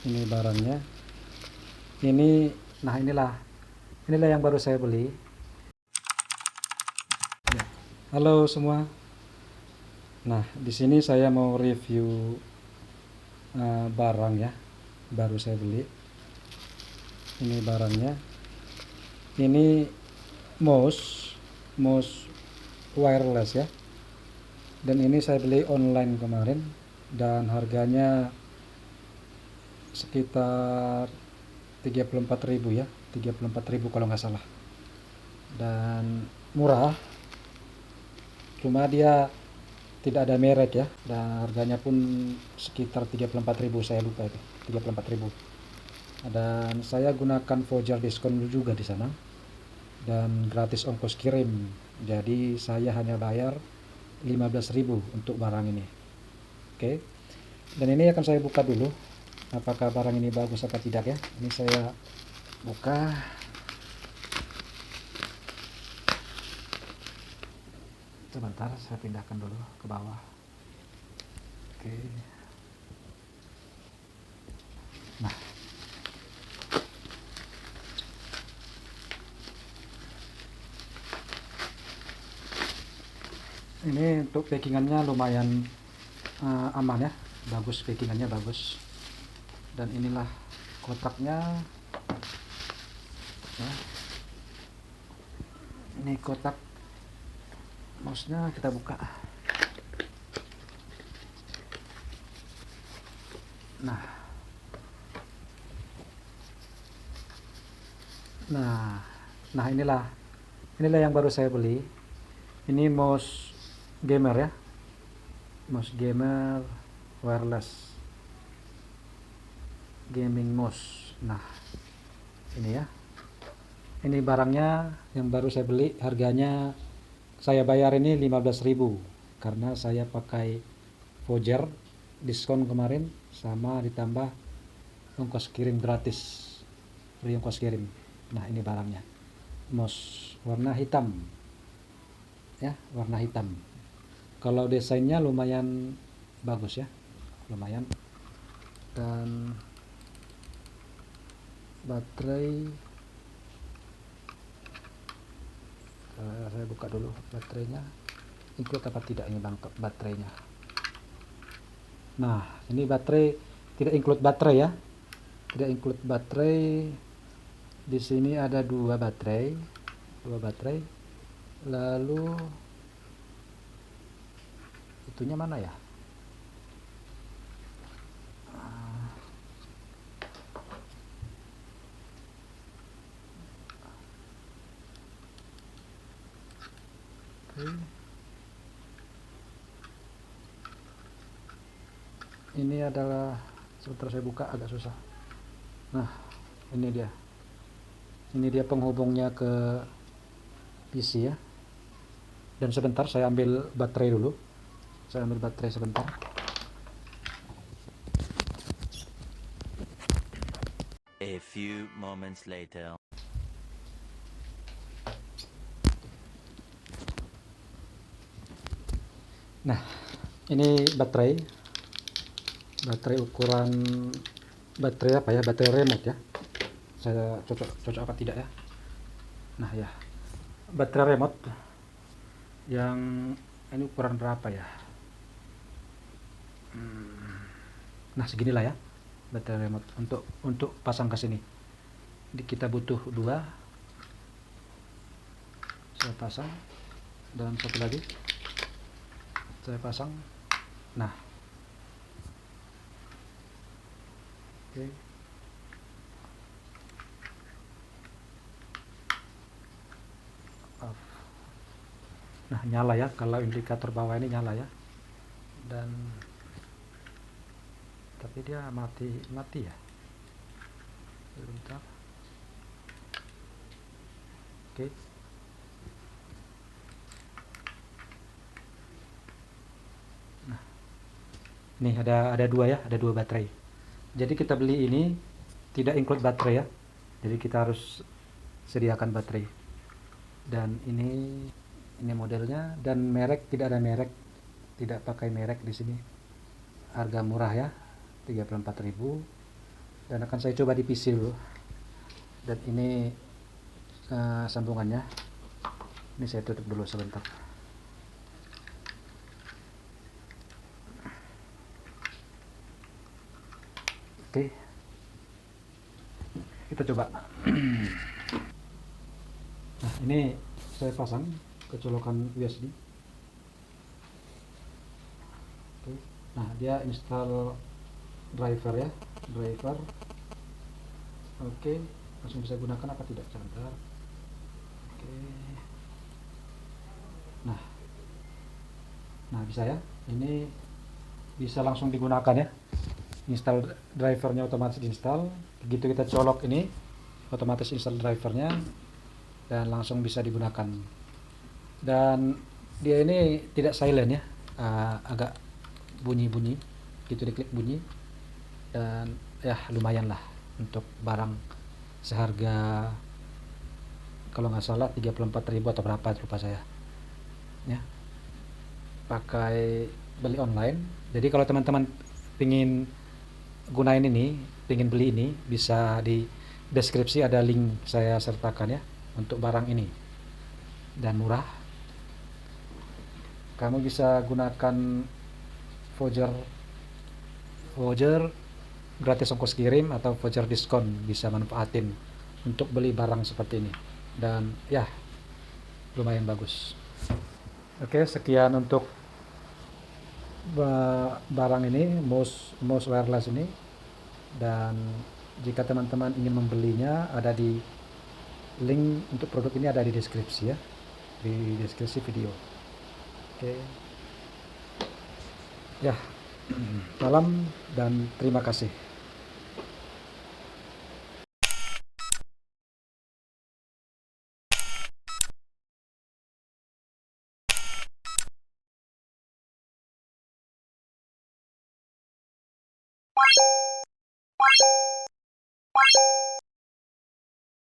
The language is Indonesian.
Ini barangnya. Nah inilah yang baru saya beli. Ya. Halo semua. Nah di sini saya mau review barang ya, baru saya beli. Ini barangnya. Ini mouse wireless ya. Dan ini saya beli online kemarin dan harganya sekitar 34.000 ya, 34.000 kalau nggak salah. Dan murah, cuma dia tidak ada merek ya, dan harganya pun sekitar 34.000, saya lupa itu, 34.000. Dan saya gunakan voucher diskon juga di sana dan gratis ongkos kirim. Jadi saya hanya bayar 15.000 untuk barang ini. Oke. Dan ini akan saya buka dulu apakah barang ini bagus apa tidak ya. Ini saya buka. Sebentar, saya pindahkan dulu ke bawah. Oke. Nah, ini untuk packingannya lumayan aman ya, bagus, packingannya bagus. Dan inilah kotaknya ya. Ini kotak mouse-nya, kita buka. Nah, nah inilah yang baru saya beli. Ini mouse gamer ya, mouse gamer wireless gaming mouse. Nah ini ya, ini barangnya yang baru saya beli. Harganya saya bayar ini 15.000 karena saya pakai voucher diskon kemarin, sama ditambah ongkos kirim gratis, free ongkos kirim. Nah ini barangnya, mouse warna hitam ya, warna hitam. Kalau desainnya lumayan bagus ya, lumayan. Dan baterai, saya buka dulu baterainya, include apa tidak ini bang baterainya. Nah ini baterai, tidak include baterai ya, tidak include baterai. Di sini ada dua baterai, lalu itunya mana ya, ini adalah, sebentar saya buka, agak susah. Nah ini dia penghubungnya ke PC ya. Dan sebentar saya ambil baterai dulu, sebentar. A few moments later. Nah ini baterai ukuran baterai apa ya, baterai remote ya. Saya cocok apa tidak ya. Nah ya, baterai remote yang ini ukuran berapa ya, nah seginilah ya baterai remote untuk pasang ke sini. Kita butuh dua, saya pasang, dan satu lagi saya pasang. Nah oke. Off. Nah nyala ya, kalau indikator bawah ini nyala ya. Dan tapi dia mati ya, sebentar. Oke. Nah ini ada dua baterai. Jadi kita beli ini tidak include baterai ya, jadi kita harus sediakan baterai. Dan ini modelnya, dan merek tidak ada merek, tidak pakai merek di sini. Harga murah ya, 34.000. dan akan saya coba di PC dulu. Dan ini sambungannya. Ini saya tutup dulu sebentar. Oke, kita coba. Nah, ini saya pasang ke colokan USB. Oke. Nah, dia install driver ya, driver. Oke, langsung bisa gunakan apa tidak? Sebentar. Oke. Nah bisa ya. Ini bisa langsung digunakan ya. Install drivernya otomatis install. Begitu kita colok ini, otomatis install drivernya dan langsung bisa digunakan. Dan dia ini tidak silent ya, agak bunyi-bunyi. Gitu diklik bunyi. Dan ya lumayan lah untuk barang seharga kalau nggak salah 34.000 atau berapa lupa saya ya, pakai beli online. Jadi kalau teman-teman pingin gunain ini, pingin beli ini, bisa di deskripsi ada link saya sertakan ya untuk barang ini, dan murah. Kamu bisa gunakan voucher gratis ongkos kirim atau voucher diskon, bisa manfaatin untuk beli barang seperti ini, dan ya lumayan bagus. Oke, sekian untuk barang ini, mouse wireless ini. Dan jika teman-teman ingin membelinya, ada di link untuk produk ini ada di deskripsi ya, di deskripsi video. Oke ya, salam dan terima kasih.